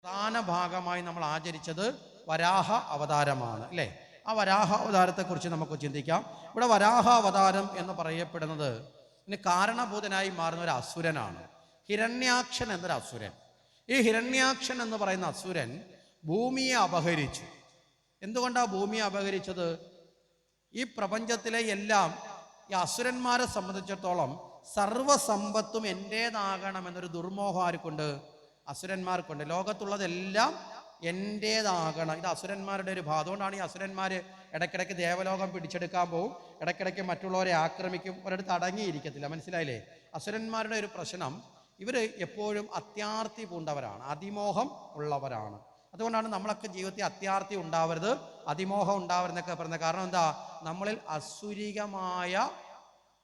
പ്രധാന ഭാഗമായി നമ്മൾ ആചരിച്ചത് വരാഹ അവതാരമാണ് അല്ലേ? ആ വരാഹ അവതാരത്തെക്കുറിച്ച് നമുക്ക് ചിന്തിക്കാം. ഇവിടെ വരാഹ അവതാരം എന്ന് പറയപ്പെടുന്നത് ഇതിന് കാരണഭൂതനായി മാറുന്ന ഒരു അസുരനാണ്, ഹിരണ്യാക്ഷൻ എന്നൊരു അസുരൻ. ഈ ഹിരണ്യാക്ഷൻ എന്ന് പറയുന്ന അസുരൻ ഭൂമിയെ അപഹരിച്ചു. എന്തുകൊണ്ടാണ് ഭൂമിയെ അപഹരിച്ചത്? ഈ പ്രപഞ്ചത്തിലെ എല്ലാം ഈ അസുരന്മാരെ സംബന്ധിച്ചിടത്തോളം സർവസമ്പത്തും എൻ്റേതാകണമെന്നൊരു ദുർമോഹം ആർക്കുണ്ട്? അസുരന്മാർക്കുണ്ട്. ലോകത്തുള്ളതെല്ലാം എൻ്റേതാകണം, ഇത് അസുരന്മാരുടെ ഒരു ഭാഗം. അതുകൊണ്ടാണ് ഈ അസുരന്മാർ ഇടയ്ക്കിടയ്ക്ക് ദേവലോകം പിടിച്ചെടുക്കാൻ പോവും, ഇടയ്ക്കിടയ്ക്ക് മറ്റുള്ളവരെ ആക്രമിക്കും, ഒരിടത്ത് അടങ്ങിയിരിക്കത്തില്ല. മനസ്സിലായില്ലേ? അസുരന്മാരുടെ ഒരു പ്രശ്നം, ഇവർ എപ്പോഴും അത്യാർത്തി പൂണ്ടവരാണ്, അതിമോഹം ഉള്ളവരാണ്. അതുകൊണ്ടാണ് നമ്മളൊക്കെ ജീവിതത്തിൽ അത്യാർത്തി ഉണ്ടാവരുത്, അതിമോഹം ഉണ്ടാവരുതെന്നൊക്കെ പറയുന്നത്. കാരണം എന്താ? നമ്മളിൽ അസുരികമായ,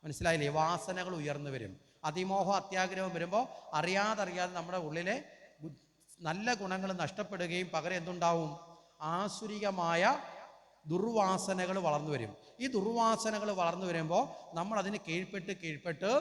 മനസ്സിലായില്ലേ, വാസനകൾ ഉയർന്നു വരും. അതിമോഹം അത്യാഗ്രഹം വരുമ്പോൾ അറിയാതെ നമ്മുടെ ഉള്ളിലെ നല്ല ഗുണങ്ങൾ നഷ്ടപ്പെടുകയും പകരം എന്തുണ്ടാവും? ആസുരികമായ ദുർവാസനകൾ വളർന്നു വരും. ഈ ദുർവാസനകൾ വളർന്നു വരുമ്പോൾ നമ്മൾ അതിന് കീഴ്പ്പെട്ട്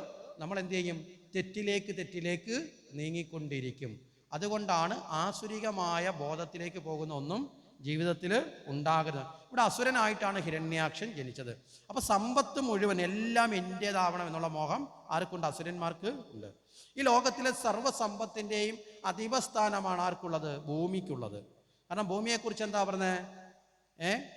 നമ്മൾ എന്ത് ചെയ്യും? തെറ്റിലേക്ക് നീങ്ങിക്കൊണ്ടിരിക്കും. അതുകൊണ്ടാണ് ആസുരികമായ ബോധത്തിലേക്ക് പോകുന്ന ഒന്നും ജീവിതത്തിൽ ഉണ്ടാകുന്നത്. ഇവിടെ അസുരനായിട്ടാണ് ഹിരണ്യാക്ഷൻ ജനിച്ചത്. അപ്പോൾ സമ്പത്ത് മുഴുവൻ എല്ലാം എൻ്റേതാവണം എന്നുള്ള മോഹം ആർക്കുണ്ട്? അസുരന്മാർക്ക് ഉണ്ട്. ഈ ലോകത്തിലെ സർവ്വസമ്പത്തിൻ്റെയും അധിപസ്ഥാനമാണ് ആർക്കുള്ളത്? ഭൂമിക്കുള്ളത്. കാരണം ഭൂമിയെക്കുറിച്ച് എന്താ പറഞ്ഞത്?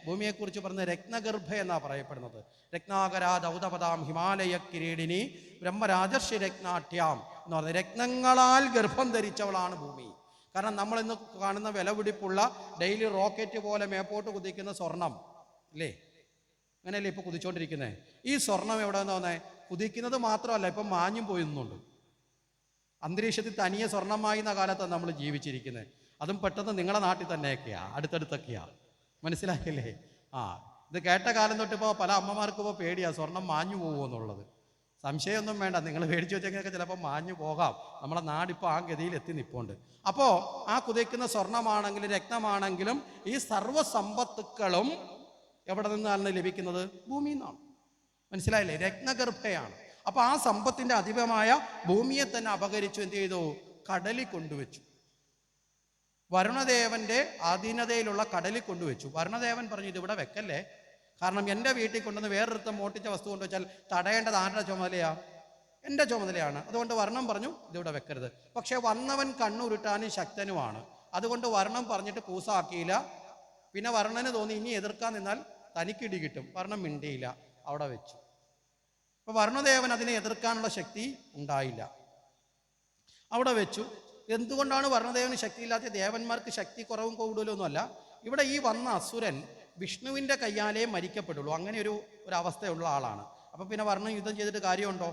ഭൂമിയെക്കുറിച്ച് പറഞ്ഞത് രത്നഗർഭ എന്നാണ് പറയപ്പെടുന്നത്. രത്നാകരാ ദൗതപദാം ഹിമാലയ കിരീടിനി ബ്രഹ്മരാജർഷി രത്നാട്യാം എന്ന് പറഞ്ഞത്, രത്നങ്ങളാൽ ഗർഭം ധരിച്ചവളാണ് ഭൂമി. കാരണം നമ്മളിന്ന് കാണുന്ന വിലപിടിപ്പുള്ള ഡെയിലി റോക്കറ്റ് പോലെ മേപ്പോട്ട് കുതിക്കുന്ന സ്വർണം അല്ലേ? അങ്ങനെയല്ലേ ഇപ്പോൾ കുതിച്ചുകൊണ്ടിരിക്കുന്നത്? ഈ സ്വർണം എവിടെ നിന്ന് വന്നേ? കുതിക്കുന്നത് മാത്രമല്ല, ഇപ്പം മാഞ്ഞും പോയുന്നുണ്ട്. അന്തരീക്ഷത്തിൽ തനിയെ സ്വർണ്ണമായി എന്ന കാലത്താണ് നമ്മൾ ജീവിച്ചിരിക്കുന്നത്. അതും പെട്ടെന്ന് നിങ്ങളുടെ നാട്ടിൽ തന്നെയൊക്കെയാണ്, അടുത്തടുത്തൊക്കെയാണ്. മനസ്സിലാക്കില്ലേ? ഇത് കേട്ട കാലം തൊട്ടിപ്പോൾ പല അമ്മമാർക്കും ഇപ്പോൾ പേടിയാണ് സ്വർണം മാഞ്ഞു പോകുമെന്നുള്ളത്. സംശയമൊന്നും വേണ്ട, നിങ്ങൾ മേടിച്ചു വെച്ചൊക്കെ ചിലപ്പോൾ മാഞ്ഞു പോകാം. നമ്മളെ നാടിപ്പോൾ ആ ഗതിയിൽ എത്തി നിൽപ്പുണ്ട്. അപ്പോൾ ആ കുതിക്കുന്ന സ്വർണമാണെങ്കിലും രത്നമാണെങ്കിലും ഈ സർവ്വസമ്പത്തുക്കളും എവിടെ നിന്നാണ് ലഭിക്കുന്നത്? ഭൂമിയിൽ നിന്നാണ്. മനസ്സിലായില്ലേ? രത്നഗർഭയാണ്. അപ്പോൾ ആ സമ്പത്തിൻ്റെ അധിപമായ ഭൂമിയെ തന്നെ അപഹരിച്ചു. എന്ത് ചെയ്തു? കടലിൽ കൊണ്ടുവച്ചു. വരുണദേവന്റെ അധീനതയിലുള്ള കടലിൽ കൊണ്ടുവച്ചു. വരുണദേവൻ പറഞ്ഞു, ഇതിവിടെ വെക്കല്ലേ, കാരണം എൻ്റെ വീട്ടിൽ കൊണ്ടുവന്ന് വേറൊരുത്തം മോട്ടിച്ച വസ്തു കൊണ്ടുവച്ചാൽ തടയേണ്ടത് ആരുടെ ചുമതലയാ? എൻ്റെ ചുമതലയാണ്. അതുകൊണ്ട് വർണ്ണം പറഞ്ഞു ഇതിവിടെ വെക്കരുത്. പക്ഷെ വന്നവൻ കണ്ണുരുട്ടാനും ശക്തനുമാണ്. അതുകൊണ്ട് വർണ്ണം പറഞ്ഞിട്ട് കൂസാക്കിയില്ല. പിന്നെ വർണ്ണന് തോന്നി ഇനി എതിർക്കാൻ നിന്നാൽ തനിക്കിടി കിട്ടും. വർണ്ണം മിണ്ടിയില്ല, അവിടെ വെച്ചു. അപ്പോൾ വരുണദേവൻ അതിനെ എതിർക്കാനുള്ള ശക്തി ഉണ്ടായില്ല, അവിടെ വെച്ചു. എന്തുകൊണ്ടാണ് വരുണദേവന് ശക്തിയില്ലാത്ത? ദേവന്മാർക്ക് ശക്തി കുറവും കൂടുതലൊന്നുമല്ല. ഇവിടെ ഈ വന്ന അസുരൻ വിഷ്ണുവിൻ്റെ കയ്യാലേ മരിക്കപ്പെടുള്ളൂ, അങ്ങനെ ഒരു അവസ്ഥയുള്ള ആളാണ്. അപ്പോൾ പിന്നെ വർണ്ണം യുദ്ധം ചെയ്തിട്ട് കാര്യമുണ്ടോ?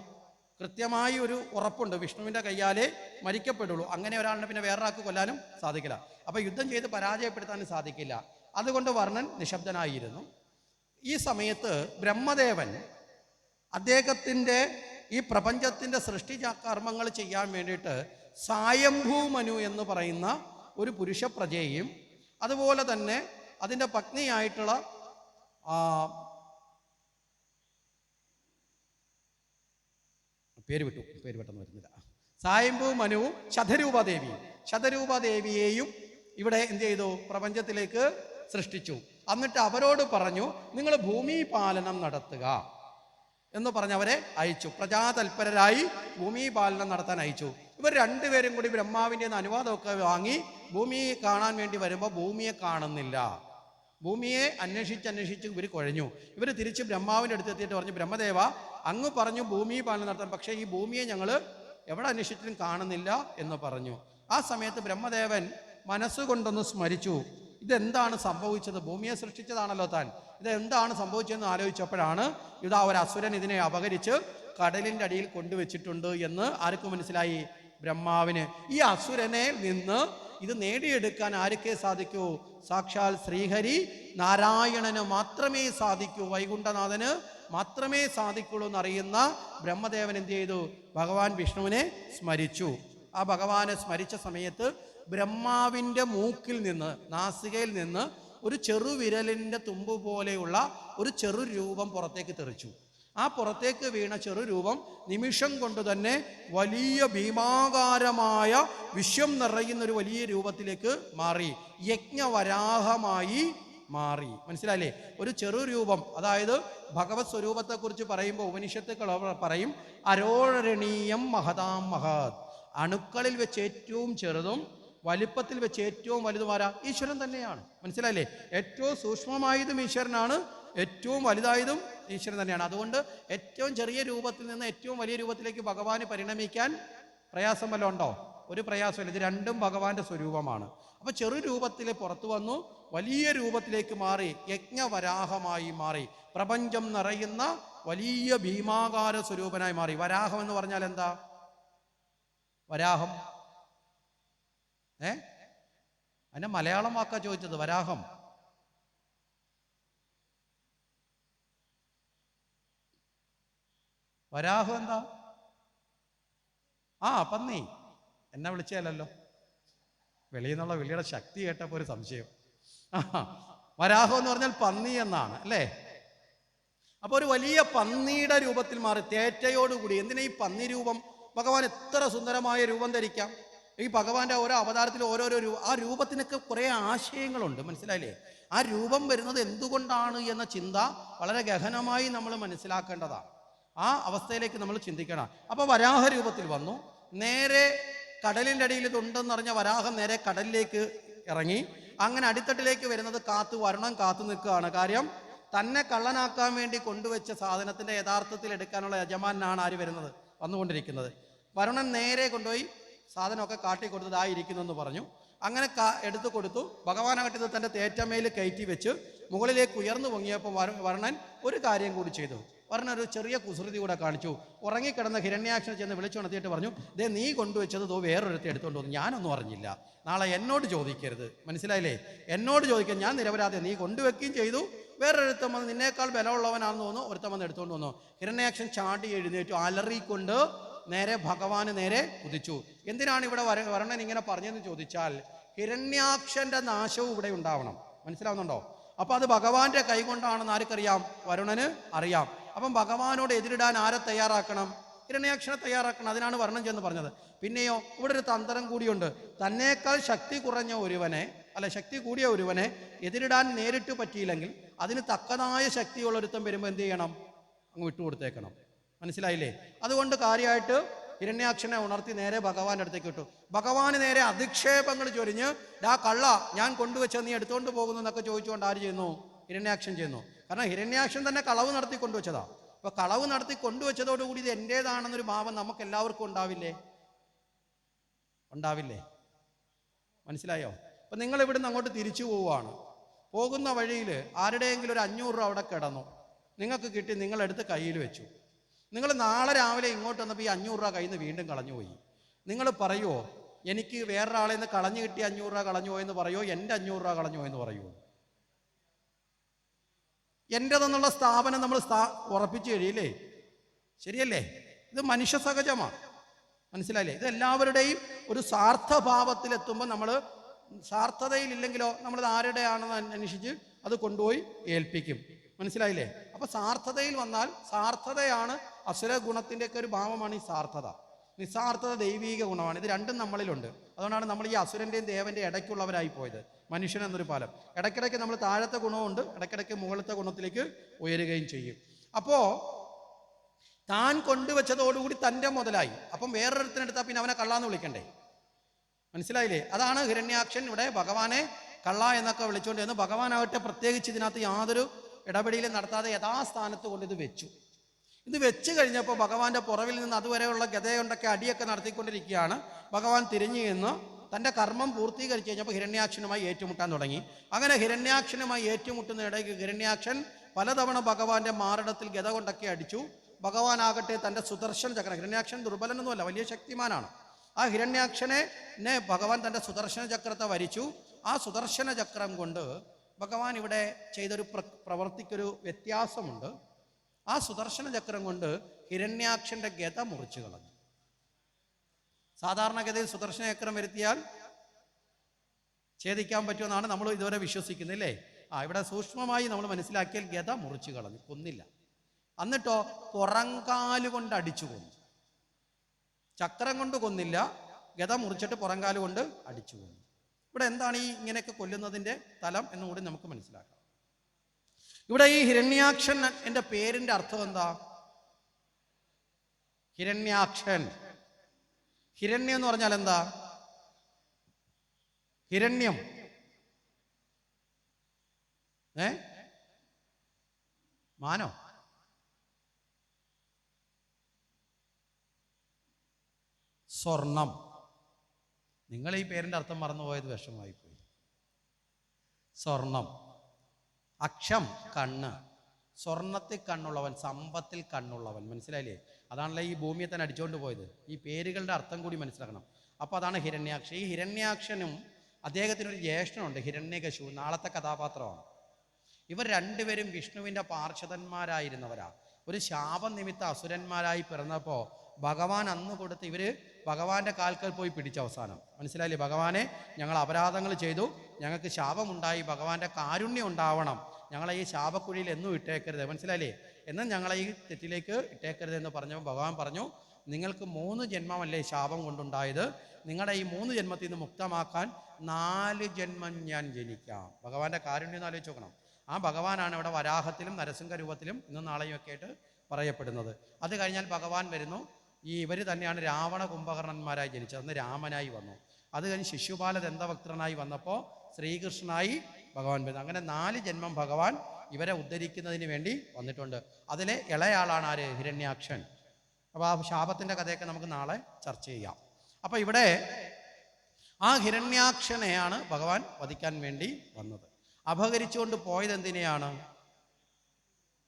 കൃത്യമായി ഒരു ഉറപ്പുണ്ട്, വിഷ്ണുവിൻ്റെ കയ്യാലേ മരിക്കപ്പെടുള്ളൂ. അങ്ങനെ ഒരാളിനെ പിന്നെ വേറൊരാൾക്ക് കൊല്ലാനും സാധിക്കില്ല. അപ്പോൾ യുദ്ധം ചെയ്ത് പരാജയപ്പെടുത്താനും സാധിക്കില്ല. അതുകൊണ്ട് വർണ്ണൻ നിശബ്ദനായിരുന്നു. ഈ സമയത്ത് ബ്രഹ്മദേവൻ അദ്ദേഹത്തിൻ്റെ ഈ പ്രപഞ്ചത്തിൻ്റെ സൃഷ്ടി കർമ്മങ്ങൾ ചെയ്യാൻ വേണ്ടിയിട്ട് സായംഭൂമനു എന്ന് പറയുന്ന ഒരു പുരുഷ പ്രജയെയും അതുപോലെ തന്നെ അതിൻ്റെ പത്നിയായിട്ടുള്ള പേര് പെട്ടെന്ന് വരുന്നില്ല, സായംഭൂ മനുവും ശതരൂപദേവിയെയും ഇവിടെ എന്ത് ചെയ്തു? പ്രപഞ്ചത്തിലേക്ക് സൃഷ്ടിച്ചു. എന്നിട്ട് അവരോട് പറഞ്ഞു, നിങ്ങൾ ഭൂമി പാലനം നടത്തുക എന്ന് പറഞ്ഞ് അവരെ അയച്ചു. പ്രജാതൽപരരായി ഭൂമി പാലനം നടത്താൻ അയച്ചു. ഇവർ രണ്ടുപേരും കൂടി ബ്രഹ്മാവിൻ്റെ അനുവാദമൊക്കെ വാങ്ങി ഭൂമിയെ കാണാൻ വേണ്ടി വരുമ്പോൾ ഭൂമിയെ കാണുന്നില്ല. ഭൂമിയെ അന്വേഷിച്ച് ഇവർ കുഴഞ്ഞു. ഇവർ തിരിച്ച് ബ്രഹ്മാവിൻ്റെ അടുത്തെത്തിയിട്ട് പറഞ്ഞു, ബ്രഹ്മദേവ, അങ്ങ് പറഞ്ഞു ഭൂമി പാലനം നടത്താൻ, പക്ഷേ ഈ ഭൂമിയെ ഞങ്ങൾ എവിടെ അന്വേഷിച്ചിട്ടും കാണുന്നില്ല എന്ന് പറഞ്ഞു. ആ സമയത്ത് ബ്രഹ്മദേവൻ മനസ്സുകൊണ്ടൊന്ന് സ്മരിച്ചു, ഇതെന്താണ് സംഭവിച്ചത്? ഭൂമിയെ സൃഷ്ടിച്ചതാണല്ലോ താൻ, ഇതെന്താണ് സംഭവിച്ചതെന്ന് ആലോചിച്ചപ്പോഴാണ് ഇതാ ഒരു അസുരൻ ഇതിനെ അപഹരിച്ച് കടലിൻ്റെ അടിയിൽ കൊണ്ടുവച്ചിട്ടുണ്ട് എന്ന് ആർക്ക് മനസ്സിലായി? ബ്രഹ്മാവിന്. ഈ അസുരനെ നിന്ന് ഇത് നേടിയെടുക്കാൻ ആർക്കേ സാധിക്കൂ? സാക്ഷാൽ ശ്രീഹരി നാരായണന് മാത്രമേ സാധിക്കൂ, വൈകുണ്ഠനാഥന് മാത്രമേ സാധിക്കുള്ളൂ എന്നറിയുന്ന ബ്രഹ്മദേവൻ എന്ത് ചെയ്തു? ഭഗവാൻ വിഷ്ണുവിനെ സ്മരിച്ചു. ആ ഭഗവാനെ സ്മരിച്ച സമയത്ത് ബ്രഹ്മാവിൻ്റെ മൂക്കിൽ നിന്ന്, നാസികയിൽ നിന്ന് ഒരു ചെറുവിരലിൻ്റെ തുമ്പ് പോലെയുള്ള ഒരു ചെറു രൂപം പുറത്തേക്ക് തെറിച്ചു. ആ പുറത്തേക്ക് വീണ ചെറു രൂപം നിമിഷം കൊണ്ട് തന്നെ വലിയ ഭീമാകാരമായ വിശ്വം നിറയുന്ന ഒരു വലിയ രൂപത്തിലേക്ക് മാറി, യജ്ഞവരാഹമായി മാറി. മനസ്സിലായില്ലേ? ഒരു ചെറു രൂപം, അതായത് ഭഗവത് സ്വരൂപത്തെക്കുറിച്ച് പറയുമ്പോൾ ഉപനിഷത്തുക്കൾ പറയും അരോരണീയം മഹതാം മഹത്. അണുക്കളിൽ വെച്ച് ഏറ്റവും ചെറുതും വലിപ്പത്തിൽ വെച്ച് ഏറ്റവും വലുതുമാരാ? ഈശ്വരൻ തന്നെയാണ്. മനസ്സിലായില്ലേ? ഏറ്റവും സൂക്ഷ്മമായതും ഈശ്വരനാണ്, ഏറ്റവും വലുതായതും ഈശ്വരൻ തന്നെയാണ്. അതുകൊണ്ട് ഏറ്റവും ചെറിയ രൂപത്തിൽ നിന്ന് ഏറ്റവും വലിയ രൂപത്തിലേക്ക് ഭഗവാന് പരിണമിക്കാൻ പ്രയാസം വല്ലതും ഉണ്ടോ? ഒരു പ്രയാസമില്ല. ഇത് രണ്ടും ഭഗവാന്റെ സ്വരൂപമാണ്. അപ്പൊ ചെറു രൂപത്തിൽ പുറത്തു വന്നു, വലിയ രൂപത്തിലേക്ക് മാറി, യജ്ഞവരാഹമായി മാറി, പ്രപഞ്ചം നിറയുന്ന വലിയ ഭീമാകാര സ്വരൂപനായി മാറി. വരാഹം എന്ന് പറഞ്ഞാൽ എന്താ? വരാഹം അതിന്റെ മലയാളം വാക്കാ ചോദിച്ചത്. വരാഹം വരാഹം എന്താ? പന്നി. എന്നെ വിളിച്ചല്ലോ, വെളിയിൽ നിന്നുള്ള വിളിയുടെ ശക്തി കേട്ടപ്പോൾ ഒരു സംശയം. വരാഹം എന്ന് പറഞ്ഞാൽ പന്നി എന്നാണ് അല്ലേ? അപ്പൊ ഒരു വലിയ പന്നിയുടെ രൂപത്തിൽ മാറി, തേറ്റയോടുകൂടി. എന്തിനാ ഈ പന്നി രൂപം? ഭഗവാൻ എത്ര സുന്ദരമായ രൂപം ധരിക്കാം. ഈ ഭഗവാന്റെ ഓരോ അവതാരത്തിൽ ഓരോരോ ആ രൂപത്തിനൊക്കെ കുറെ ആശയങ്ങളുണ്ട്. മനസ്സിലായില്ലേ? ആ രൂപം വരുന്നത് എന്തുകൊണ്ടാണ് എന്ന ചിന്ത വളരെ ഗഹനമായി നമ്മൾ മനസ്സിലാക്കേണ്ടതാണ്. ആ അവസ്ഥയിലേക്ക് നമ്മൾ ചിന്തിക്കണം. അപ്പൊ വരാഹ രൂപത്തിൽ വന്നു, നേരെ കടലിൻ്റെ അടിയിൽ ഇതുണ്ടെന്നറിഞ്ഞ വരാഹം നേരെ കടലിലേക്ക് ഇറങ്ങി. അങ്ങനെ അടിത്തട്ടിലേക്ക് വരുന്നത് വരുണം കാത്തു നിൽക്കുകയാണ്. കാര്യം തന്നെ കള്ളനാക്കാൻ വേണ്ടി കൊണ്ടുവച്ച സാധനത്തിന്റെ യഥാർത്ഥത്തിൽ എടുക്കാനുള്ള യജമാനാണ് ആര് വരുന്നത്? വന്നുകൊണ്ടിരിക്കുന്നത്. വരുണൻ നേരെ കൊണ്ടുപോയി സാധനമൊക്കെ കാട്ടിക്കൊടുത്തതായിരിക്കുന്നു എന്ന് പറഞ്ഞു. അങ്ങനെ എടുത്തു കൊടുത്തു. ഭഗവാനാകട്ടെ തൻ്റെ തേറ്റമേൽ കയറ്റി വെച്ച് മുകളിലേക്ക് ഉയർന്നു പൊങ്ങിയപ്പോൾ വരുണൻ ഒരു കാര്യം കൂടി ചെയ്തു. വരുണൻ ഒരു ചെറിയ കുസൃതി കൂടെ കാണിച്ചു. ഉറങ്ങിക്കിടന്ന ഹിരണ്യാക്ഷനെ ചെന്ന് വിളിച്ചുണർത്തിയിട്ട് പറഞ്ഞു, ദേ നീ കൊണ്ടുവച്ചത് വേറൊരുത്തി എടുത്തുകൊണ്ട് വന്നു, ഞാനൊന്നും അറിഞ്ഞില്ല, നാളെ എന്നോട് ചോദിക്കരുത്. മനസ്സിലായില്ലേ? എന്നോട് ചോദിക്കാൻ ഞാൻ നിരപരാധി. നീ കൊണ്ടുവെക്കുകയും ചെയ്തു, വേറൊരുത്തം വന്ന് നിന്നേക്കാൾ ബലമുള്ളവനാണെന്ന് തോന്നുന്നു, ഒരുത്തം വന്ന് എടുത്തുകൊണ്ട് വന്നു. ഹിരണ്യാക്ഷൻ ചാടി എഴുന്നേറ്റു, അലറിക്കൊണ്ട് നേരെ ഭഗവാന് നേരെ കുതിച്ചു. എന്തിനാണ് ഇവിടെ വരുണൻ ഇങ്ങനെ പറഞ്ഞതെന്ന് ചോദിച്ചാൽ, ഹിരണ്യാക്ഷന്റെ നാശവും ഇവിടെ ഉണ്ടാവണം. മനസ്സിലാവുന്നുണ്ടോ? അപ്പൊ അത് ഭഗവാന്റെ കൈ കൊണ്ടാണെന്ന് ആർക്കറിയാം? വരുണന് അറിയാം. അപ്പം ഭഗവാനോട് എതിരിടാൻ ആരെ തയ്യാറാക്കണം? ഹിരണ്യാക്ഷനെ തയ്യാറാക്കണം. അതിനാണ് വരുണൻ ചെന്ന് പറഞ്ഞത്. പിന്നെയോ ഇവിടെ ഒരു തന്ത്രം കൂടിയുണ്ട്. തന്നേക്കാൾ ശക്തി കുറഞ്ഞ ഒരുവനെ, ശക്തി കൂടിയ ഒരുവനെ എതിരിടാൻ നേരിട്ട് പറ്റിയില്ലെങ്കിൽ അതിന് തക്കതായ ശക്തിയുള്ള ഒരുത്തം വരുമ്പോൾ എന്ത് ചെയ്യണം? അങ്ങ് വിട്ടുകൊടുത്തേക്കണം. മനസ്സിലായില്ലേ? അതുകൊണ്ട് കാര്യമായിട്ട് ഹിരണ്യാക്ഷനെ ഉണർത്തി നേരെ ഭഗവാന്റെ അടുത്തേക്ക് വിട്ടു. ഭഗവാന് നേരെ അധിക്ഷേപങ്ങൾ ചൊരിഞ്ഞ്, കള്ള, ഞാൻ കൊണ്ടുവച്ച നീ എടുത്തുകൊണ്ട് പോകുന്നു എന്നൊക്കെ ചോദിച്ചുകൊണ്ട് ആര് ചെയ്യുന്നു? ഹിരണ്യാക്ഷൻ ചെയ്യുന്നു. കാരണം ഹിരണ്യാക്ഷൻ തന്നെ കളവ് നടത്തി കൊണ്ടുവച്ചതാ. അപ്പൊ കളവ് നടത്തി കൊണ്ടുവച്ചതോടുകൂടി ഇത് എന്റേതാണെന്നൊരു ഭാവം നമുക്ക് എല്ലാവർക്കും ഉണ്ടാവില്ലേ? ഉണ്ടാവില്ലേ? മനസ്സിലായോ? അപ്പൊ നിങ്ങൾ ഇവിടുന്ന് അങ്ങോട്ട് തിരിച്ചു പോവുകയാണ്. പോകുന്ന വഴിയിൽ ആരുടെയെങ്കിലും ഒരു 500 രൂപ അവിടെ കിടന്നു, നിങ്ങൾക്ക് കിട്ടി, നിങ്ങളെടുത്ത് കയ്യിൽ വെച്ചു. നിങ്ങൾ നാളെ രാവിലെ ഇങ്ങോട്ട് വന്നപ്പോൾ ഈ 500 രൂപ കയ്യിൽ നിന്ന് വീണ്ടും കളഞ്ഞുപോയി. നിങ്ങൾ പറയുമോ എനിക്ക് വേറൊരാളെ നിന്ന് കളഞ്ഞു കിട്ടിയ 500 രൂപ കളഞ്ഞുപോയെന്ന് പറയുമോ, എൻ്റെ 500 രൂപ കളഞ്ഞുപോയെന്ന് പറയുമോ? എൻ്റെതെന്നുള്ള സ്ഥാപനം നമ്മൾ ഉറപ്പിച്ചു കഴിയില്ലേ? ശരിയല്ലേ? ഇത് മനുഷ്യ സഹജമാണ്. മനസ്സിലായില്ലേ? ഇത് എല്ലാവരുടെയും ഒരു സ്വാർത്ഥഭാവത്തിലെത്തുമ്പോൾ നമ്മൾ സ്വാർത്ഥതയിലില്ലെങ്കിലോ നമ്മളത് ആരുടെയാണെന്ന് അന്വേഷിച്ച് അത് കൊണ്ടുപോയി ഏൽപ്പിക്കും. മനസ്സിലായില്ലേ? അപ്പൊ സ്വാർത്ഥതയിൽ വന്നാൽ, സ്വാർത്ഥതയാണ് അസുര ഗുണത്തിൻ്റെയൊക്കെ ഒരു ഭാവമാണ് ഈ സ്വാർത്ഥത. നിസ്വാർത്ഥത ദൈവീക ഗുണമാണ്. ഇത് രണ്ടും നമ്മളിലുണ്ട്. അതുകൊണ്ടാണ് നമ്മൾ ഈ അസുരൻ്റെയും ദേവൻ്റെയും ഇടയ്ക്കുള്ളവരായി പോയത്. മനുഷ്യൻ എന്നൊരു പാലം. ഇടയ്ക്കിടയ്ക്ക് നമ്മൾ താഴത്തെ ഗുണമുണ്ട്, ഇടയ്ക്കിടയ്ക്ക് മുകളിലത്തെ ഗുണത്തിലേക്ക് ഉയരുകയും ചെയ്യും. അപ്പോ താൻ കൊണ്ടുവച്ചതോടുകൂടി തൻ്റെ മുതലായി. അപ്പം വേറൊരുത്തിനെടുത്താൽ പിന്നെ അവനെ കള്ളാന്ന് വിളിക്കണ്ടേ? മനസ്സിലായില്ലേ? അതാണ് ഹിരണ്യാക്ഷൻ ഇവിടെ ഭഗവാനെ കള്ള എന്നൊക്കെ വിളിച്ചുകൊണ്ടിരുന്നു. ഭഗവാനാകട്ടെ പ്രത്യേകിച്ച് ഇതിനകത്ത് യാതൊരു ഇടപെടലും നടത്താതെ യഥാസ്ഥാനത്ത് കൊണ്ട് ഇത് വെച്ചു. ഇത് വെച്ച് കഴിഞ്ഞപ്പോൾ ഭഗവാന്റെ പുറവിൽ നിന്ന് അതുവരെയുള്ള ഗതയുണ്ടൊക്കെ അടിയൊക്കെ നടത്തിക്കൊണ്ടിരിക്കുകയാണ്. ഭഗവാൻ തിരിഞ്ഞു നിന്ന് തൻ്റെ കർമ്മം പൂർത്തീകരിച്ച് കഴിഞ്ഞപ്പോൾ ഹിരണ്യാക്ഷനുമായി ഏറ്റുമുട്ടാൻ തുടങ്ങി. അങ്ങനെ ഹിരണ്യാക്ഷനുമായി ഏറ്റുമുട്ടുന്ന ഇടയ്ക്ക് ഹിരണ്യാക്ഷൻ പലതവണ ഭഗവാന്റെ മാറിടത്തിൽ ഗത കൊണ്ടൊക്കെ അടിച്ചു. ഭഗവാനാകട്ടെ തൻ്റെ സുദർശന ചക്രം, ഹിരണ്യാക്ഷൻ ദുർബലനൊന്നുമല്ല, വലിയ ശക്തിമാനാണ്. ആ ഹിരണ്യാക്ഷനെ ഭഗവാൻ തൻ്റെ സുദർശന ചക്രത്തെ വരിച്ചു. ആ സുദർശന ചക്രം കൊണ്ട് ഭഗവാൻ ഇവിടെ ചെയ്തൊരു പ്രവർത്തിക്കൊരു വ്യത്യാസമുണ്ട്. ആ സുദർശന ചക്രം കൊണ്ട് ഹിരണ്യാക്ഷന്റെ ഗത മുറിച്ചു കളഞ്ഞു. സാധാരണഗതിയിൽ സുദർശന ചക്രം വരുത്തിയാൽ ഛേദിക്കാൻ പറ്റുമെന്നാണ് നമ്മൾ ഇതുവരെ വിശ്വസിക്കുന്നില്ലേ? ഇവിടെ സൂക്ഷ്മമായി നമ്മൾ മനസ്സിലാക്കിയാൽ ഗത മുറിച്ചു കളഞ്ഞു, കൊന്നില്ല. എന്നിട്ടോ പുറങ്കാല് കൊണ്ട് അടിച്ചു കൊന്നു. ചക്രം കൊണ്ട് കൊന്നില്ല, ഗദ മുറിച്ചിട്ട് പുറങ്കാല് കൊണ്ട് അടിച്ചു കൊന്നു. ഇവിടെ എന്താണ് ഈ ഇങ്ങനെയൊക്കെ കൊല്ലുന്നതിൻ്റെ തലം എന്നുകൂടി നമുക്ക് മനസ്സിലാക്കാം. ഇവിടെ ഈ ഹിരണ്യാക്ഷൻ എൻ്റെ പേരിൻ്റെ അർത്ഥം എന്താ? ഹിരണ്യാക്ഷൻ. ഹിരണ്യം എന്ന് പറഞ്ഞാൽ എന്താ? ഹിരണ്യം മാനോ? സ്വർണം. നിങ്ങൾ ഈ പേരിൻ്റെ അർത്ഥം മറന്നുപോയത് വിഷമമായിപ്പോയി. സ്വർണം. അക്ഷം കണ്ണ്. സ്വർണത്തിൽ കണ്ണുള്ളവൻ, സമ്പത്തിൽ കണ്ണുള്ളവൻ. മനസ്സിലായില്ലേ? അതാണല്ലോ ഈ ഭൂമിയെ തന്നെ അടിച്ചുകൊണ്ട് പോയത്. ഈ പേരുകളുടെ അർത്ഥം കൂടി മനസ്സിലാക്കണം. അപ്പോൾ അതാണ് ഹിരണ്യാക്ഷൻ. ഈ ഹിരണ്യാക്ഷനും അദ്ദേഹത്തിനൊരു ജ്യേഷ്ഠനുണ്ട്, ഹിരണ്യകശിപു. നാളത്തെ കഥാപാത്രമാണ്. ഇവർ രണ്ടുപേരും വിഷ്ണുവിൻ്റെ പാർഷദന്മാരായിരുന്നവരാ. ഒരു ശാപം നിമിത്തം അസുരന്മാരായി പിറന്നപ്പോൾ ഭഗവാൻ അന്ന് കൊടുത്ത് ഇവർ ഭഗവാന്റെ കാൽക്കൽ പോയി പിടിച്ച അവസാനം. മനസ്സിലായില്ലേ? ഭഗവാനെ, ഞങ്ങൾ അപരാധങ്ങൾ ചെയ്തു, ഞങ്ങൾക്ക് ശാപമുണ്ടായി, ഭഗവാന്റെ കാരുണ്യം ഉണ്ടാവണം, ഞങ്ങളെ ഈ ശാപക്കുഴിയിൽ എന്നും ഇട്ടേക്കരുത്. മനസ്സിലായില്ലേ? എന്നും ഞങ്ങളെ ഈ തെറ്റിലേക്ക് ഇട്ടേക്കരുത് എന്ന് പറഞ്ഞപ്പോൾ ഭഗവാൻ പറഞ്ഞു, നിങ്ങൾക്ക് 3 ജന്മമല്ലേ ശാപം കൊണ്ടുണ്ടായത്, നിങ്ങളുടെ ഈ 3 ജന്മത്തിൽ നിന്ന് മുക്തമാക്കാൻ 4 ജന്മം ഞാൻ ജനിക്കാം. ഭഗവാന്റെ കാരുണ്യം എന്ന് ആലോചിച്ച് നോക്കണം. ആ ഭഗവാനാണ് ഇവിടെ വരാഹത്തിലും നരസിംഹ രൂപത്തിലും ഇന്നും നാളെയും ഒക്കെ ആയിട്ട് പറയപ്പെടുന്നത്. അത് കഴിഞ്ഞാൽ ഭഗവാൻ വരുന്നു. ഇവർ തന്നെയാണ് രാവണ കുംഭകർണന്മാരായി ജനിച്ചത്. അന്ന് രാമനായി വന്നു. അത് കഴിഞ്ഞ് ശിശുപാല ദന്തഭക്തനായി വന്നപ്പോൾ ശ്രീകൃഷ്ണനായി ഭഗവാൻ വരുന്നു. അങ്ങനെ 4 ജന്മം ഭഗവാൻ ഇവരെ ഉദ്ധരിക്കുന്നതിന് വേണ്ടി വന്നിട്ടുണ്ട്. അതിലെ ഇളയാളാണ് ആര്? ഹിരണ്യാക്ഷൻ. അപ്പോൾ ആ ശാപത്തിൻ്റെ കഥയൊക്കെ നമുക്ക് നാളെ ചർച്ച ചെയ്യാം. അപ്പോൾ ഇവിടെ ആ ഹിരണ്യാക്ഷനെയാണ് ഭഗവാൻ വധിക്കാൻ വേണ്ടി വന്നത്. അപഹരിച്ചുകൊണ്ട് പോയത് എന്തിനെയാണ്?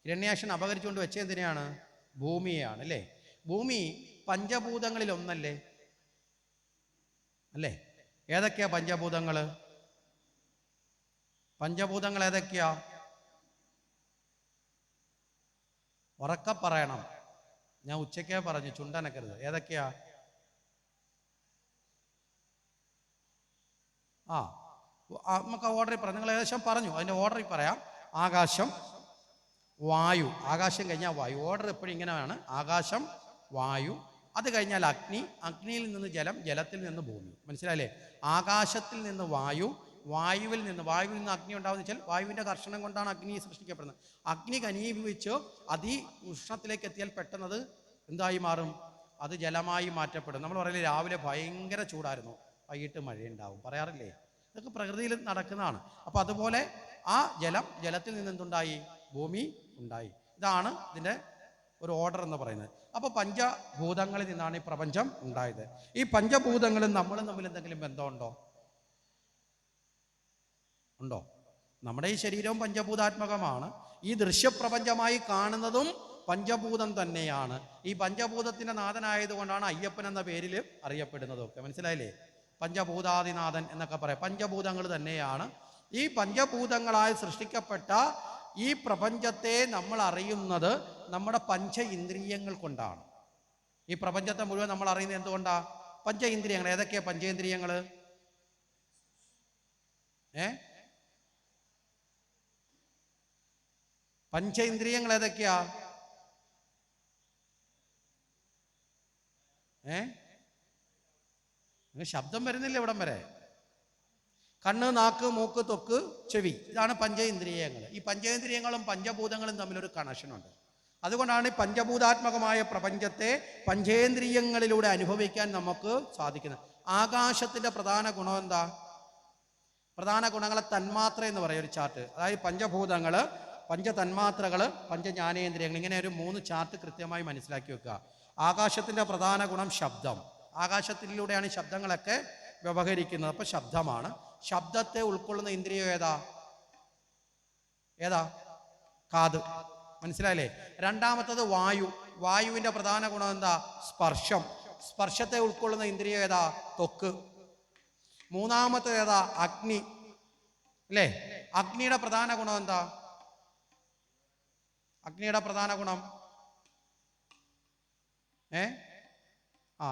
ഹിരണ്യാക്ഷൻ അപഹരിച്ചുകൊണ്ട് വെച്ചത് എന്തിനെയാണ്? ഭൂമിയെയാണ്, അല്ലേ? ഭൂമി പഞ്ചഭൂതങ്ങളിൽ ഒന്നല്ലേ? അല്ലേ? ഏതൊക്കെയാ പഞ്ചഭൂതങ്ങൾ? പഞ്ചഭൂതങ്ങൾ ഏതൊക്കെയാ? ഉറക്കെ പറയണം. ഞാൻ ഉച്ചയ്ക്കേ പറഞ്ഞു, ചുണ്ടനക്കരുത്. ഏതൊക്കെയാ? നമുക്ക് ഓർഡറിൽ പറയാം. നിങ്ങൾ ഏകദേശം പറഞ്ഞു, അതിൻ്റെ ഓർഡറിൽ പറയാം. ആകാശം, വായു. ആകാശം കഴിഞ്ഞാൽ വായു. ഓർഡർ എപ്പോഴും ഇങ്ങനെയാണ്: ആകാശം, വായു, അത് കഴിഞ്ഞാൽ അഗ്നി, അഗ്നിയിൽ നിന്ന് ജലം, ജലത്തിൽ നിന്ന് ഭൂമി. മനസ്സിലായില്ലേ? ആകാശത്തിൽ നിന്ന് വായു, വായുവിൽ നിന്ന് അഗ്നി ഉണ്ടാവുന്ന വെച്ചാൽ വായുവിൻ്റെ കർഷണം കൊണ്ടാണ് അഗ്നി സൃഷ്ടിക്കപ്പെടുന്നത്. അഗ്നി ഘനീഭവിച്ച് ഉഷ്ണത്തിലേക്ക് എത്തിയാൽ പെട്ടെന്നത് എന്തായി മാറും? അത് ജലമായി മാറ്റപ്പെടും. നമ്മൾ പറയില്ലേ, രാവിലെ ഭയങ്കര ചൂടായിരുന്നു, വൈകിട്ട് മഴയുണ്ടാവും, പറയാറില്ലേ? ഇതൊക്കെ പ്രകൃതിയിൽ നടക്കുന്നതാണ്. അപ്പോൾ അതുപോലെ ആ ജലത്തിൽ നിന്ന് എന്തുണ്ടായി? ഭൂമി ഉണ്ടായി. ഇതാണ് ഇതിൻ്റെ ഒരു ഓർഡർ എന്ന് പറയുന്നത്. അപ്പോൾ പഞ്ചഭൂതങ്ങളിൽ നിന്നാണ് ഈ പ്രപഞ്ചം ഉണ്ടായത്. ഈ പഞ്ചഭൂതങ്ങളും നമ്മളും തമ്മിൽ എന്തെങ്കിലും ബന്ധമുണ്ടോ? ഉണ്ടോ? നമ്മുടെ ഈ ശരീരവും പഞ്ചഭൂതാത്മകമാണ്. ഈ ദൃശ്യപ്രപഞ്ചമായി കാണുന്നതും പഞ്ചഭൂതം തന്നെയാണ്. ഈ പഞ്ചഭൂതത്തിൻ്റെ നാഥനായതുകൊണ്ടാണ് അയ്യപ്പൻ എന്ന പേരിൽ അറിയപ്പെടുന്നതൊക്കെ. മനസ്സിലായില്ലേ? പഞ്ചഭൂതാദിനാഥൻ എന്നൊക്കെ പറയാം. പഞ്ചഭൂതങ്ങൾ തന്നെയാണ്. ഈ പഞ്ചഭൂതങ്ങളായി സൃഷ്ടിക്കപ്പെട്ട ഈ പ്രപഞ്ചത്തെ നമ്മൾ അറിയുന്നത് നമ്മുടെ പഞ്ച ഇന്ദ്രിയങ്ങൾ കൊണ്ടാണ്. ഈ പ്രപഞ്ചത്തെ മുഴുവൻ നമ്മൾ അറിയുന്നത് എന്തുകൊണ്ടാ? പഞ്ച ഇന്ദ്രിയങ്ങൾ. ഏതൊക്കെയാ പഞ്ചേന്ദ്രിയങ്ങൾ? പഞ്ചേന്ദ്രിയങ്ങൾ ഏതൊക്കെയാ? ശബ്ദം വരുന്നില്ല ഇവിടം വരെ. കണ്ണ്, നാക്ക്, മൂക്ക്, ത്വക്ക്, ചെവി, ഇതാണ് പഞ്ചേന്ദ്രിയങ്ങൾ. ഈ പഞ്ചേന്ദ്രിയങ്ങളും പഞ്ചഭൂതങ്ങളും തമ്മിലൊരു കണക്ഷനുണ്ട്. അതുകൊണ്ടാണ് ഈ പഞ്ചഭൂതാത്മകമായ പ്രപഞ്ചത്തെ പഞ്ചേന്ദ്രിയങ്ങളിലൂടെ അനുഭവിക്കാൻ നമുക്ക് സാധിക്കുന്നത്. ആകാശത്തിൻ്റെ പ്രധാന ഗുണം എന്താ? പ്രധാന ഗുണങ്ങളെ തന്മാത്ര എന്ന് പറയും ഒരു ചാർട്ട്. അതായത് പഞ്ചഭൂതങ്ങൾ, പഞ്ചതന്മാത്രകൾ, പഞ്ചജ്ഞാനേന്ദ്രിയങ്ങൾ, ഇങ്ങനെ ഒരു 3 ചാർട്ട് കൃത്യമായി മനസ്സിലാക്കി വെക്കുക. ആകാശത്തിൻ്റെ പ്രധാന ഗുണം ശബ്ദം. ആകാശത്തിലൂടെയാണ് ഈ ശബ്ദങ്ങളൊക്കെ വ്യവഹരിക്കുന്നത്. അപ്പോൾ ശബ്ദമാണ്. ശബ്ദത്തെ ഉൾക്കൊള്ളുന്ന ഇന്ദ്രിയം ഏതാ? കാത്. മനസ്സിലായില്ലേ? രണ്ടാമത്തത് വായു. വായുവിൻ്റെ പ്രധാന ഗുണം എന്താ? സ്പർശം. സ്പർശത്തെ ഉൾക്കൊള്ളുന്ന ഇന്ദ്രിയം ഏതാ? ത്വക്ക്. മൂന്നാമത്തത് ഏതാ? അഗ്നി. അല്ലേ? അഗ്നിയുടെ പ്രധാന ഗുണം എന്താ? അഗ്നിയുടെ പ്രധാന ഗുണം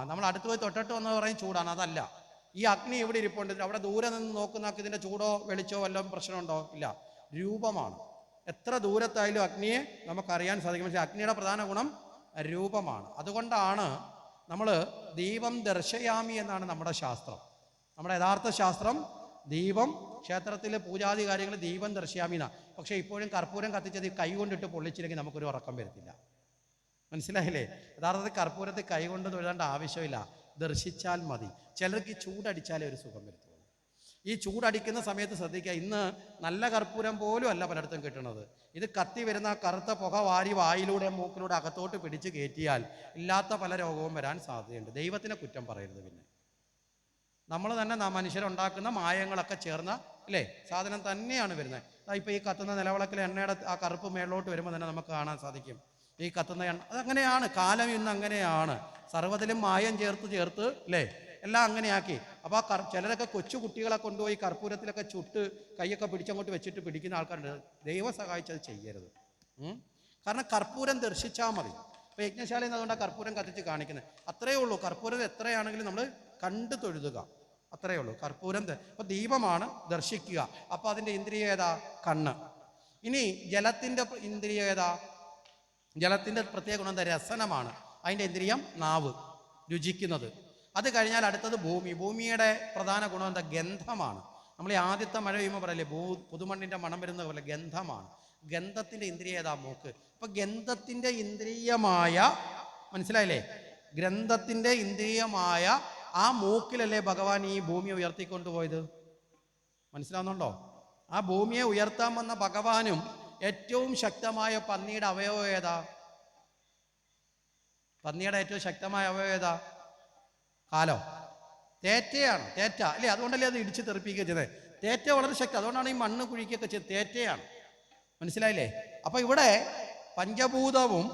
നമ്മൾ അടുത്ത് പോയി തൊട്ടിട്ട് വന്ന് പറയും ചൂടാണ്. അതല്ല. ഈ അഗ്നി ഇവിടെ ഇരിപ്പുണ്ട്. അവിടെ ദൂരെ നിന്ന് നോക്കുന്ന ഇതിൻ്റെ ചൂടോ വെളിച്ചോ വല്ലതും പ്രശ്നമുണ്ടോ? ഇല്ല. രൂപമാണ്. എത്ര ദൂരത്തായാലും അഗ്നിയെ നമുക്കറിയാൻ സാധിക്കും. പക്ഷേ അഗ്നിയുടെ പ്രധാന ഗുണം രൂപമാണ്. അതുകൊണ്ടാണ് നമ്മൾ ദീപം ദർശയാമി എന്നാണ് നമ്മുടെ ശാസ്ത്രം. നമ്മുടെ യഥാർത്ഥ ശാസ്ത്രം ദീപം, ക്ഷേത്രത്തിലെ പൂജാതി കാര്യങ്ങൾ ദീപം ദർശയാമി എന്നാണ്. പക്ഷേ ഇപ്പോഴും കർപ്പൂരം കത്തിച്ചത് കൈ കൊണ്ടിട്ട് പൊള്ളിച്ചില്ലെങ്കിൽ നമുക്കൊരു ഉറക്കം വരത്തില്ല. മനസ്സിലായില്ലേ? യഥാർത്ഥത്തിൽ കർപ്പൂരത്തിൽ കൈ കൊണ്ട് തൊഴേണ്ട ആവശ്യമില്ല, ദർശിച്ചാൽ മതി. ചിലർക്ക് ഈ ചൂടടിച്ചാലേ ഒരു സുഖം വരത്തുള്ളൂ. ഈ ചൂടടിക്കുന്ന സമയത്ത് ശ്രദ്ധിക്കുക, ഇന്ന് നല്ല കർപ്പൂരം പോലും അല്ല പലയിടത്തും കിട്ടുന്നത്. ഇത് കത്തി വരുന്ന കറുത്ത പുക വാരി വായിലൂടെ മൂക്കിലൂടെ അകത്തോട്ട് പിടിച്ച് കയറ്റിയാൽ ഇല്ലാത്ത പല രോഗവും വരാൻ സാധ്യതയുണ്ട്. ദൈവത്തിനെ കുറ്റം പറയരുത്. പിന്നെ നമ്മൾ തന്നെ മനുഷ്യരുണ്ടാക്കുന്ന മായങ്ങളൊക്കെ ചേർന്ന അല്ലേ സാധനം തന്നെയാണ് വരുന്നത്. ഇപ്പോൾ ഈ കത്തുന്ന നിലവിളക്കിലെ എണ്ണയുടെ ആ കറുപ്പ് മേളിലോട്ട് വരുമ്പോൾ തന്നെ നമുക്ക് കാണാൻ സാധിക്കും ഈ കത്തുന്ന എണ്ണ. അതങ്ങനെയാണ്, കാലം ഇന്ന് അങ്ങനെയാണ്. സർവ്വതിലും മായം ചേർത്ത് അല്ലേ എല്ലാം അങ്ങനെയാക്കി. അപ്പോൾ ആ ചിലരൊക്കെ കൊച്ചു കുട്ടികളെ കൊണ്ടുപോയി കർപ്പൂരത്തിലൊക്കെ ചുട്ട് കൈയൊക്കെ പിടിച്ചങ്ങോട്ട് വെച്ചിട്ട് പിടിക്കുന്ന ആൾക്കാരുണ്ട്. ദൈവം സഹായിച്ചത് ചെയ്യരുത്. കാരണം കർപ്പൂരം ദർശിച്ചാൽ മതി. ഇപ്പോൾ യജ്ഞശാലയിൽ നിന്ന് അതുകൊണ്ടാണ് കർപ്പൂരം കത്തിച്ച് കാണിക്കുന്നത്. അത്രയേ ഉള്ളൂ. കർപ്പൂരം എത്രയാണെങ്കിലും നമ്മൾ കണ്ടു തൊഴുതുക, അത്രയേ ഉള്ളൂ. കർപ്പൂരം അപ്പോൾ ദീപമാണ് ദർശിക്കുക. അപ്പോൾ അതിൻ്റെ ഇന്ദ്രിയ ഏതാ? കണ്ണ്. ഇനി ജലത്തിൻ്റെ ഇന്ദ്രിയ ഏതാ? ജലത്തിൻ്റെ പ്രത്യേക ഗുണം എന്താ? രസനമാണ്. അതിൻ്റെ ഇന്ദ്രിയം നാവ്, രുചിക്കുന്നത്. അത് കഴിഞ്ഞാൽ അടുത്തത് ഭൂമി. ഭൂമിയുടെ പ്രധാന ഗുണം എന്താ? ഗന്ധമാണ്. നമ്മൾ ഈ ആദ്യത്തെ മഴ പെയ്യുമ്പോൾ പറയല്ലേ പുതുമണ്ണിൻ്റെ മണം വരുന്നത് പോലെ ഗന്ധമാണ്. ഗന്ധത്തിൻ്റെ ഇന്ദ്രിയ ഏതാ? മൂക്ക്. അപ്പം ഗന്ധത്തിൻ്റെ ഇന്ദ്രിയമായ, മനസ്സിലായില്ലേ, ഗ്രന്ഥത്തിൻ്റെ ഇന്ദ്രിയമായ ആ മൂക്കിലല്ലേ ഭഗവാൻ ഈ ഭൂമിയെ ഉയർത്തിക്കൊണ്ടുപോയത്? മനസ്സിലാവുന്നുണ്ടോ? ആ ഭൂമിയെ ഉയർത്താൻ വന്ന ഭഗവാനും ഏറ്റവും ശക്തമായ പന്നിയുടെ അവയവം ഏതാ? പന്നിയുടെ ഏറ്റവും ശക്തമായ അവയവം ഏതാ? കാലോ? തേറ്റയാണ്. തേറ്റ അല്ലേ? അതുകൊണ്ടല്ലേ അത് ഇടിച്ച് തെറിപ്പിക്കുക ചെയ്തത്. തേറ്റ വളരെ ശക്തി. അതുകൊണ്ടാണ് ഈ മണ്ണ് കുഴിക്കുകയൊക്കെ ചെയ്ത്. തേറ്റയാണ്. മനസ്സിലായില്ലേ? അപ്പൊ ഇവിടെ പഞ്ചഭൂതവും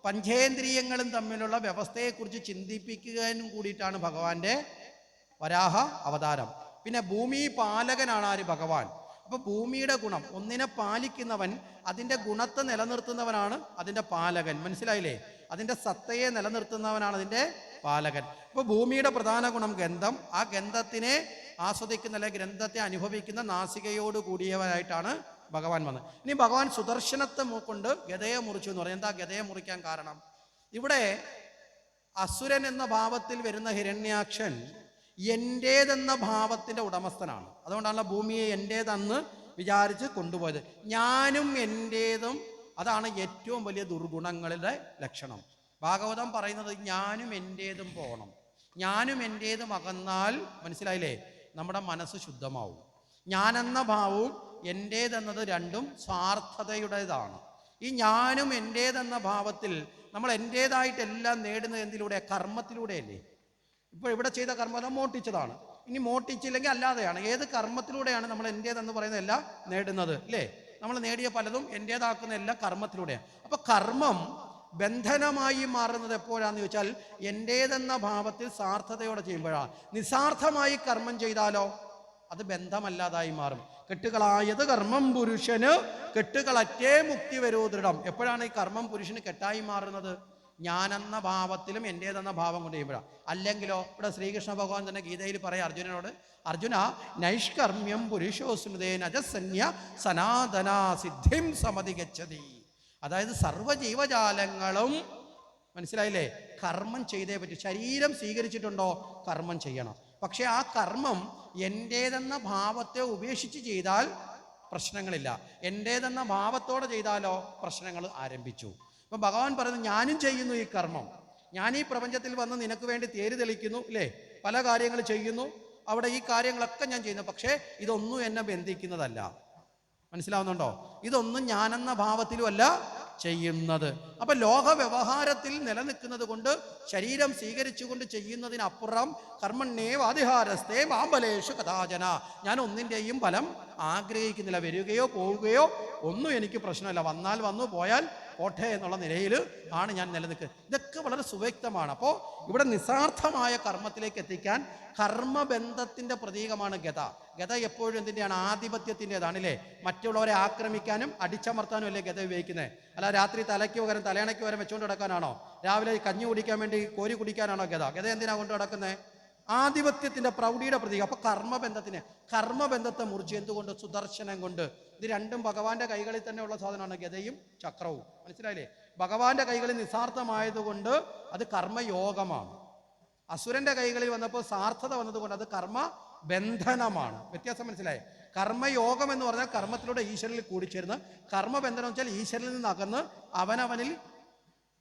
പഞ്ചേന്ദ്രിയങ്ങളും തമ്മിലുള്ള വ്യവസ്ഥയെക്കുറിച്ച് ചിന്തിപ്പിക്കാനും കൂടിയിട്ടാണ് ഭഗവാന്റെ വരാഹ അവതാരം. പിന്നെ ഭൂമി പാലകനാണ് ആര്? ഭഗവാൻ. അപ്പൊ ഭൂമിയുടെ ഗുണം, ഒന്നിനെ പാലിക്കുന്നവൻ, അതിൻ്റെ ഗുണത്തെ നിലനിർത്തുന്നവനാണ് അതിൻ്റെ പാലകൻ. മനസ്സിലായില്ലേ? അതിൻ്റെ സത്തയെ നിലനിർത്തുന്നവനാണ് അതിൻ്റെ പാലകൻ. അപ്പോൾ ഭൂമിയുടെ പ്രധാന ഗുണം ഗന്ധം. ആ ഗന്ധത്തിനെ ആസ്വദിക്കുന്ന അല്ലെ ഗ്രന്ഥത്തെ അനുഭവിക്കുന്ന നാസികയോട് കൂടിയവരായിട്ടാണ് ഭഗവാൻ വന്നത്. ഇനി ഭഗവാൻ സുദർശനത്തെ കൊണ്ട് ഗദയെ മുറിച്ചു എന്ന് പറയും. എന്താ ഗദയെ മുറിക്കാൻ കാരണം? ഇവിടെ അസുരൻ എന്ന ഭാവത്തിൽ വരുന്ന ഹിരണ്യാക്ഷൻ എൻ്റേതെന്ന ഭാവത്തിൻ്റെ ഉടമസ്ഥനാണ്. അതുകൊണ്ടാണല്ലോ ഭൂമിയെ എൻ്റേതെന്ന് വിചാരിച്ച് കൊണ്ടുപോയത്. ഞാനും എൻ്റേതും, അതാണ് ഏറ്റവും വലിയ ദുർഗുണങ്ങളുടെ ലക്ഷണം. ഭാഗവതം പറയുന്നത് ഞാനും എൻ്റേതും പോകണം. ഞാനും എൻ്റേതും അകന്നാൽ, മനസ്സിലായില്ലേ, നമ്മുടെ മനസ്സ് ശുദ്ധമാവും. ഞാനെന്ന ഭാവവും എൻ്റേതെന്നത് രണ്ടും സ്വാർത്ഥതയുടേതാണ്. ഈ ഞാനും എൻ്റേതെന്ന ഭാവത്തിൽ നമ്മൾ എൻ്റേതായിട്ടെല്ലാം നേടുന്നത് എന്തിലൂടെ? കർമ്മത്തിലൂടെയല്ലേ. ഇപ്പോൾ ഇവിടെ ചെയ്ത കർമ്മം മോട്ടിച്ചതാണ്. ഇനി മോട്ടിച്ചില്ലെങ്കിൽ അല്ലാതെയാണ്. ഏത് കർമ്മത്തിലൂടെയാണ് നമ്മൾ എൻ്റേതെന്ന് പറയുന്നതെല്ലാം നേടുന്നത് അല്ലേ? നമ്മൾ നേടിയ പലതും എൻ്റേതാക്കുന്ന എല്ലാം കർമ്മത്തിലൂടെയാണ്. അപ്പൊ കർമ്മം ബന്ധനമായി മാറുന്നത് എപ്പോഴാന്ന് ചോദിച്ചാൽ എൻ്റേതെന്ന ഭാവത്തിൽ സാർത്ഥതയോടെ ചെയ്യുമ്പോഴാണ്. നിസ്സാർത്ഥമായി കർമ്മം ചെയ്താലോ അത് ബന്ധമല്ലാതായി മാറും. കെട്ടുകളായത് കർമ്മം പുരുഷന് കെട്ടുകളറ്റേ മുക്തി വരൂ ദൃഢം. എപ്പോഴാണ് ഈ കർമ്മം പുരുഷന് കെട്ടായി മാറുന്നത്? ഞാനെന്ന ഭാവത്തിലും എൻ്റേതെന്ന ഭാവം കൊണ്ട് ചെയ്യുമ്പോഴാണ്. അല്ലെങ്കിലോ ഇവിടെ ശ്രീകൃഷ്ണ ഭഗവാൻ തന്നെ ഗീതയിൽ പറയാം അർജുനനോട്, അർജുന നൈഷ്കർമ്മ്യം പുരുഷോ സ്മൃതേന അജസന്യ സനാതന സിദ്ധിം സമതി ഗച്ഛതി. അതായത് സർവ്വജീവജാലങ്ങളും, മനസ്സിലായില്ലേ, കർമ്മം ചെയ്തേ പറ്റൂ. ശരീരം സ്വീകരിച്ചിട്ടുണ്ടോ? കർമ്മം ചെയ്യണം. പക്ഷെ ആ കർമ്മം എൻ്റേതെന്ന ഭാവത്തെ ഉപേക്ഷിച്ച് ചെയ്താൽ പ്രശ്നങ്ങളില്ല. എൻ്റേതെന്ന ഭാവത്തോടെ ചെയ്താലോ പ്രശ്നങ്ങൾ ആരംഭിച്ചു. അപ്പം ഭഗവാൻ പറയുന്നത് ഞാനും ചെയ്യുന്നു ഈ കർമ്മം. ഞാൻ ഈ പ്രപഞ്ചത്തിൽ വന്ന് നിനക്ക് വേണ്ടി തേര് തെളിക്കുന്നു അല്ലേ, പല കാര്യങ്ങൾ ചെയ്യുന്നു. അവിടെ ഈ കാര്യങ്ങളൊക്കെ ഞാൻ ചെയ്യുന്നു. പക്ഷേ ഇതൊന്നും എന്നെ ബന്ധിക്കുന്നതല്ല. മനസ്സിലാവുന്നുണ്ടോ? ഇതൊന്നും ഞാനെന്ന ഭാവത്തിലും അല്ല ചെയ്യുന്നത്. അപ്പൊ ലോക വ്യവഹാരത്തിൽ നിലനിൽക്കുന്നത് കൊണ്ട് ശരീരം സ്വീകരിച്ചുകൊണ്ട് ചെയ്യുന്നതിനപ്പുറം കർമ്മണ്യേവാധിഹാരസ്തേ മാമ്പലേഷു കഥാചന, ഞാൻ ഒന്നിൻ്റെയും ഫലം ആഗ്രഹിക്കുന്നില്ല. വരികയോ പോവുകയോ ഒന്നും എനിക്ക് പ്രശ്നമില്ല. വന്നാൽ വന്നു, പോയാൽ പോട്ടെ എന്നുള്ള നിലയിൽ ആണ് ഞാൻ നിലനിൽക്കുന്നത്. ഇതൊക്കെ വളരെ സുവ്യക്തമാണ്. അപ്പോൾ ഇവിടെ നിസ്സാർത്ഥമായ കർമ്മത്തിലേക്ക് എത്തിക്കാൻ കർമ്മബന്ധത്തിൻ്റെ പ്രതീകമാണ് ഗത. ഗത എപ്പോഴും എന്തിൻ്റെയാണ്? ആധിപത്യത്തിൻ്റെതാണ് അല്ലേ. മറ്റുള്ളവരെ ആക്രമിക്കാനും അടിച്ചമർത്താനും അല്ലേ ഗത ഉപയോഗിക്കുന്നത്. അല്ല രാത്രി തലയ്ക്ക് പകരം തലയണയ്ക്ക് പകരം വെച്ചുകൊണ്ട് കിടക്കാനാണോ? രാവിലെ കഞ്ഞി കുടിക്കാൻ വേണ്ടി കോരി കുടിക്കാനാണോ ഗത? ഗത എന്തിനാ കൊണ്ട് കിടക്കുന്നത്? ആധിപത്യത്തിന്റെ പ്രൗഢിയുടെ പ്രതീകം. അപ്പൊ കർമ്മബന്ധത്തെ മുറിച്ച് എന്തുകൊണ്ട്? സുദർശനം കൊണ്ട്. ഇത് രണ്ടും ഭഗവാന്റെ കൈകളിൽ തന്നെ ഉള്ള സാധനമാണ്, ഗദയും ചക്രവും. മനസ്സിലായില്ലേ? ഭഗവാന്റെ കൈകളിൽ നിസ്സാർത്ഥമായതുകൊണ്ട് അത് കർമ്മയോഗമാണ്. അസുരന്റെ കൈകളിൽ വന്നപ്പോൾ സാർത്ഥത വന്നതുകൊണ്ട് അത് കർമ്മബന്ധനമാണ്. വ്യത്യാസം മനസ്സിലായേ? കർമ്മയോഗം എന്ന് പറഞ്ഞാൽ കർമ്മത്തിലൂടെ ഈശ്വരനിൽ കൂടിച്ചേരുന്ന, കർമ്മബന്ധനം വെച്ചാൽ ഈശ്വരനിൽ നിന്ന് അകന്ന് അവനവനിൽ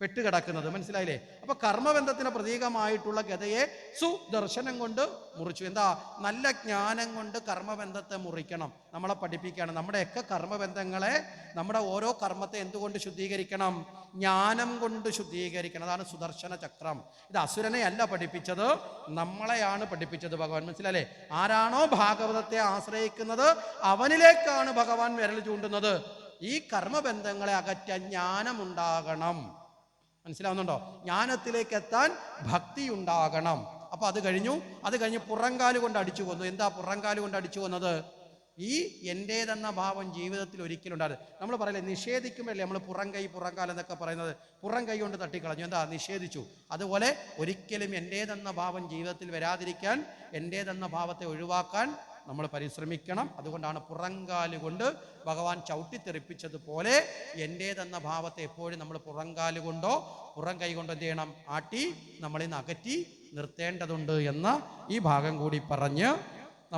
പെട്ടുകിടക്കുന്നത്. മനസ്സിലായില്ലേ? അപ്പൊ കർമ്മബന്ധത്തിന് പ്രതീകമായിട്ടുള്ള ഗതയെ സുദർശനം കൊണ്ട് മുറിച്ചു. എന്താ? നല്ല ജ്ഞാനം കൊണ്ട് കർമ്മബന്ധത്തെ മുറിക്കണം. നമ്മളെ പഠിപ്പിക്കുകയാണ്. നമ്മുടെയൊക്കെ കർമ്മബന്ധങ്ങളെ, നമ്മുടെ ഓരോ കർമ്മത്തെ എന്തുകൊണ്ട് ശുദ്ധീകരിക്കണം? ജ്ഞാനം കൊണ്ട് ശുദ്ധീകരിക്കണം. അതാണ് സുദർശന ചക്രം. ഇത് അസുരനെ അല്ല പഠിപ്പിച്ചത്, നമ്മളെയാണ് പഠിപ്പിച്ചത് ഭഗവാൻ. മനസ്സിലല്ലേ? ആരാണോ ഭാഗവതത്തെ ആശ്രയിക്കുന്നത് അവനിലേക്കാണ് ഭഗവാൻ വിരൽ ചൂണ്ടുന്നത്. ഈ കർമ്മബന്ധങ്ങളെ അകറ്റാൻ ജ്ഞാനമുണ്ടാകണം. മനസ്സിലാവുന്നുണ്ടോ? ജ്ഞാനത്തിലേക്ക് എത്താൻ ഭക്തി ഉണ്ടാകണം. അപ്പൊ അത് കഴിഞ്ഞ് പുറങ്കാല് കൊണ്ട് അടിച്ചു കൊന്നു. എന്താ പുറങ്കാല് കൊണ്ട് അടിച്ചു കൊന്നത്? ഈ എൻ്റേതെന്ന ഭാവം ജീവിതത്തിൽ ഒരിക്കലും ഉണ്ടാകും. നമ്മൾ പറയില്ലേ, നിഷേധിക്കുമ്പോഴല്ലേ നമ്മൾ പുറങ്കാൽ എന്നൊക്കെ പറയുന്നത്? പുറം കൈ കൊണ്ട് തട്ടിക്കളഞ്ഞു. എന്താ? നിഷേധിച്ചു. അതുപോലെ ഒരിക്കലും എൻ്റേതെന്ന ഭാവം ജീവിതത്തിൽ വരാതിരിക്കാൻ, എൻ്റേതെന്ന ഭാവത്തെ ഒഴിവാക്കാൻ നമ്മൾ പരിശ്രമിക്കണം. അതുകൊണ്ടാണ് പുറങ്കാല് കൊണ്ട് ഭഗവാൻ ചവിട്ടിത്തെറിപ്പിച്ചതുപോലെ എൻ്റേതെന്ന ഭാവത്തെ എപ്പോഴും നമ്മൾ പുറങ്കാല് കൊണ്ടോ പുറം കൈ കൊണ്ടോ എന്ത് ചെയ്യണം? ആട്ടി നമ്മളിൽ നിന്ന് അകറ്റി നിർത്തേണ്ടതുണ്ട് എന്ന ഈ ഭാഗം കൂടി പറഞ്ഞ്